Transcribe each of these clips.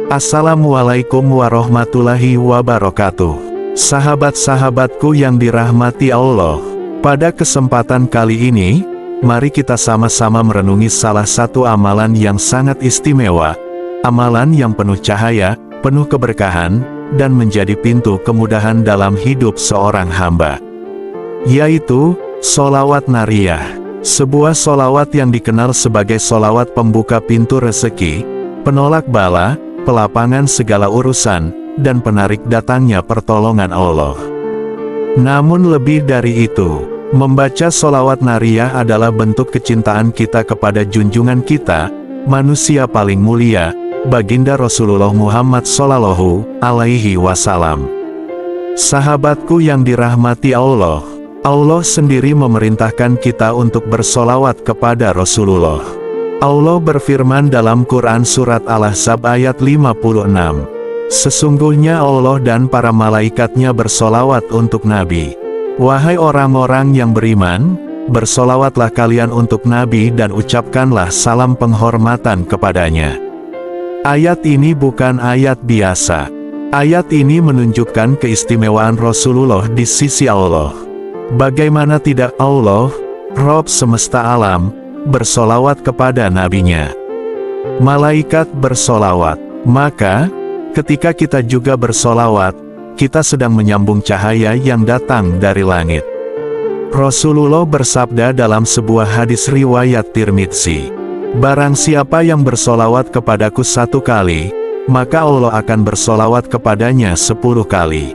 Assalamualaikum warahmatullahi wabarakatuh. Sahabat-sahabatku yang dirahmati Allah, pada kesempatan kali ini, mari kita sama-sama merenungi salah satu amalan yang sangat istimewa, amalan yang penuh cahaya, penuh keberkahan, dan menjadi pintu kemudahan dalam hidup seorang hamba, yaitu sholawat nariyah. Sebuah sholawat yang dikenal sebagai sholawat pembuka pintu rezeki, penolak bala, pelapangan segala urusan, dan penarik datangnya pertolongan Allah. Namun lebih dari itu, membaca sholawat nariyah adalah bentuk kecintaan kita kepada junjungan kita, manusia paling mulia, Baginda Rasulullah Muhammad Shallallahu Alaihi Wasallam. Sahabatku yang dirahmati Allah, Allah sendiri memerintahkan kita untuk bersholawat kepada Rasulullah. Allah berfirman dalam Quran Surat Al-Ahzab ayat 56. Sesungguhnya Allah dan para malaikatnya bersholawat untuk Nabi. Wahai orang-orang yang beriman, bersholawatlah kalian untuk Nabi dan ucapkanlah salam penghormatan kepadanya. Ayat ini bukan ayat biasa. Ayat ini menunjukkan keistimewaan Rasulullah di sisi Allah. Bagaimana tidak Allah, Rabb semesta alam, bersolawat kepada nabinya. Malaikat bersolawat. Maka, ketika kita juga bersolawat, kita sedang menyambung cahaya yang datang dari langit. Rasulullah bersabda dalam sebuah hadis riwayat Tirmidzi, "Barang siapa yang bersolawat kepadaku 1 kali, maka Allah akan bersolawat kepadanya 10 kali."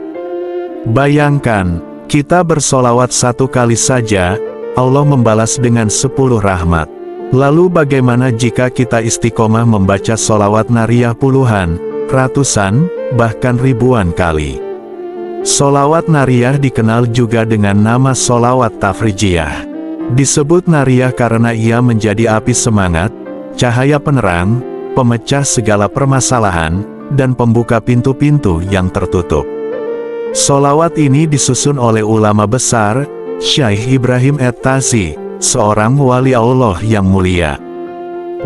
Bayangkan, kita bersolawat 1 kali saja, Allah membalas dengan 10 rahmat. Lalu bagaimana jika kita istiqomah membaca sholawat nariyah puluhan, ratusan, bahkan ribuan kali? Sholawat nariyah dikenal juga dengan nama sholawat tafrijiyah. Disebut nariyah karena ia menjadi api semangat, cahaya penerang, pemecah segala permasalahan, dan pembuka pintu-pintu yang tertutup. Sholawat ini disusun oleh ulama besar, Syekh Ibrahim at-Tazi, seorang wali Allah yang mulia.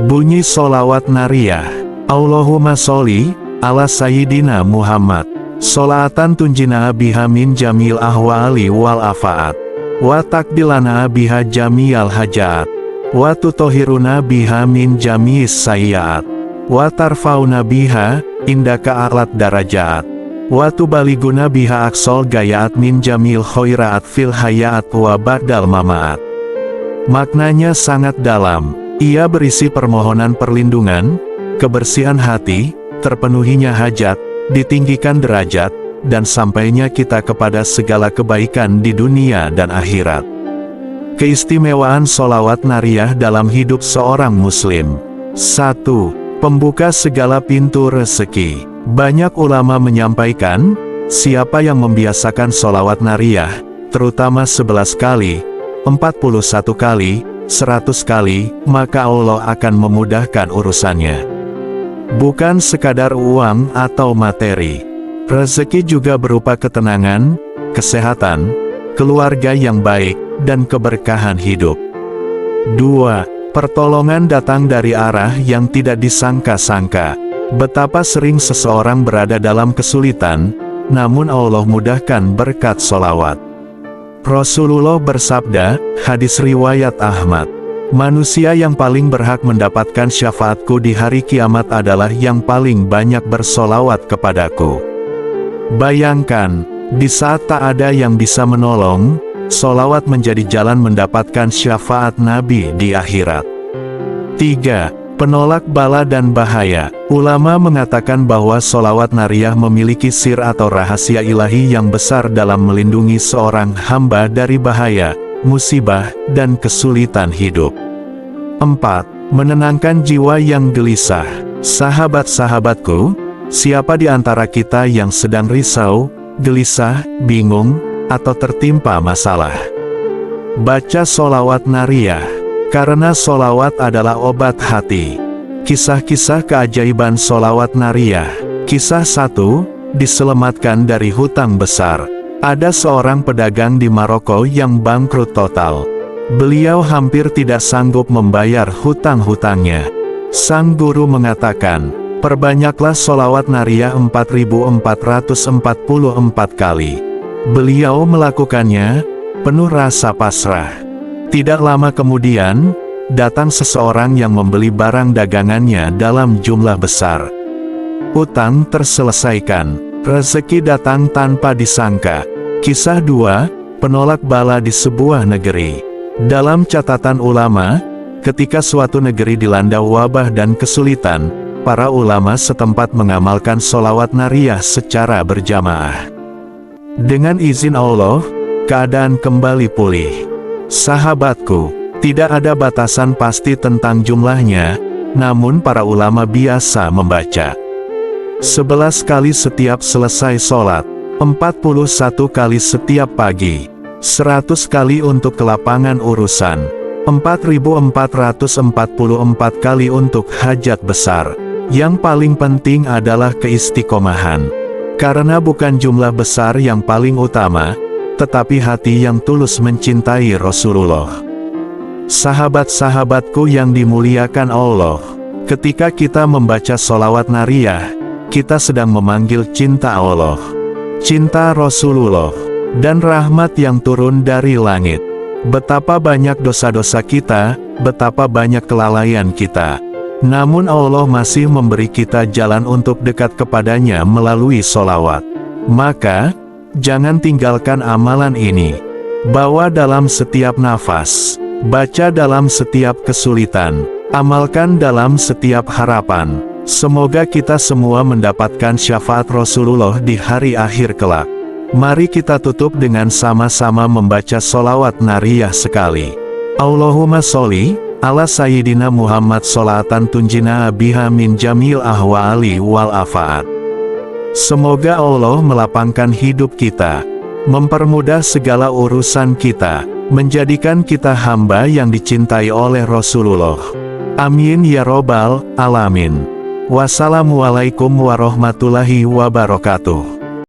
Bunyi sholawat nariyah. Allahumma sholli ala Sayyidina Muhammad, sholatan tunjina biha min jamil ahwali wal afaat, wa takbilana biha jamil hajat, wa tutohiruna biha min jamis sayyiat, wa tarfauna biha indaka a'lat darajat, wa tubaliguna biha aksol gayaat min jamil khoiraat fil hayaat wa ba'dal mamaat. Maknanya sangat dalam. Ia berisi permohonan perlindungan, kebersihan hati, terpenuhinya hajat, ditinggikan derajat, dan sampainya kita kepada segala kebaikan di dunia dan akhirat. Keistimewaan sholawat nariyah dalam hidup seorang muslim. 1. Pembuka segala pintu rezeki. Banyak ulama menyampaikan, siapa yang membiasakan sholawat nariyah, terutama 11 kali, 41 kali, 100 kali, maka Allah akan memudahkan urusannya. Bukan sekadar uang atau materi. Rezeki juga berupa ketenangan, kesehatan, keluarga yang baik, dan keberkahan hidup. 2. Pertolongan datang dari arah yang tidak disangka-sangka. Betapa sering seseorang berada dalam kesulitan, namun Allah mudahkan berkat sholawat. Rasulullah bersabda, hadis riwayat Ahmad, "Manusia yang paling berhak mendapatkan syafaatku di hari kiamat adalah yang paling banyak bersolawat kepadaku." Bayangkan, di saat tak ada yang bisa menolong, sholawat menjadi jalan mendapatkan syafaat Nabi di akhirat. 3. Penolak bala dan bahaya. Ulama mengatakan bahwa sholawat nariyah memiliki sir atau rahasia ilahi yang besar dalam melindungi seorang hamba dari bahaya, musibah, dan kesulitan hidup. 4. Menenangkan jiwa yang gelisah. Sahabat-sahabatku, siapa di antara kita yang sedang risau, gelisah, bingung, atau tertimpa masalah? Baca sholawat nariyah, karena sholawat adalah obat hati. Kisah-kisah keajaiban sholawat nariyah. Kisah 1, diselamatkan dari hutang besar. Ada seorang pedagang di Maroko yang bangkrut total. Beliau hampir tidak sanggup membayar hutang-hutangnya. Sang guru mengatakan, Perbanyaklah sholawat nariyah 4444 kali. Beliau melakukannya, penuh rasa pasrah. Tidak lama kemudian, datang seseorang yang membeli barang dagangannya dalam jumlah besar. Utang terselesaikan, rezeki datang tanpa disangka. Kisah 2, penolak bala di sebuah negeri. Dalam catatan ulama, ketika suatu negeri dilanda wabah dan kesulitan, para ulama setempat mengamalkan sholawat nariyah secara berjamaah. Dengan izin Allah, keadaan kembali pulih. Sahabatku, tidak ada batasan pasti tentang jumlahnya, namun para ulama biasa membaca 11 kali setiap selesai sholat, 41 kali setiap pagi, 100 kali untuk kelapangan urusan, 4444 kali untuk hajat besar. Yang paling penting adalah keistiqomahan. Karena bukan jumlah besar yang paling utama, tetapi hati yang tulus mencintai Rasulullah. Sahabat-sahabatku yang dimuliakan Allah, ketika kita membaca sholawat nariyah, kita sedang memanggil cinta Allah, cinta Rasulullah, dan rahmat yang turun dari langit. Betapa banyak dosa-dosa kita, betapa banyak kelalaian kita. Namun Allah masih memberi kita jalan untuk dekat kepadanya melalui sholawat. Maka, jangan tinggalkan amalan ini. Bawa dalam setiap nafas, baca dalam setiap kesulitan, amalkan dalam setiap harapan. Semoga kita semua mendapatkan syafaat Rasulullah di hari akhir kelak. Mari kita tutup dengan sama-sama membaca sholawat nariyah sekali. Allahumma sholli ala Sayyidina Muhammad sholatan tunjina biha min jamil ahwali wal afaat. Semoga Allah melapangkan hidup kita, mempermudah segala urusan kita, menjadikan kita hamba yang dicintai oleh Rasulullah. Amin ya robbal alamin. Wassalamualaikum warahmatullahi wabarakatuh.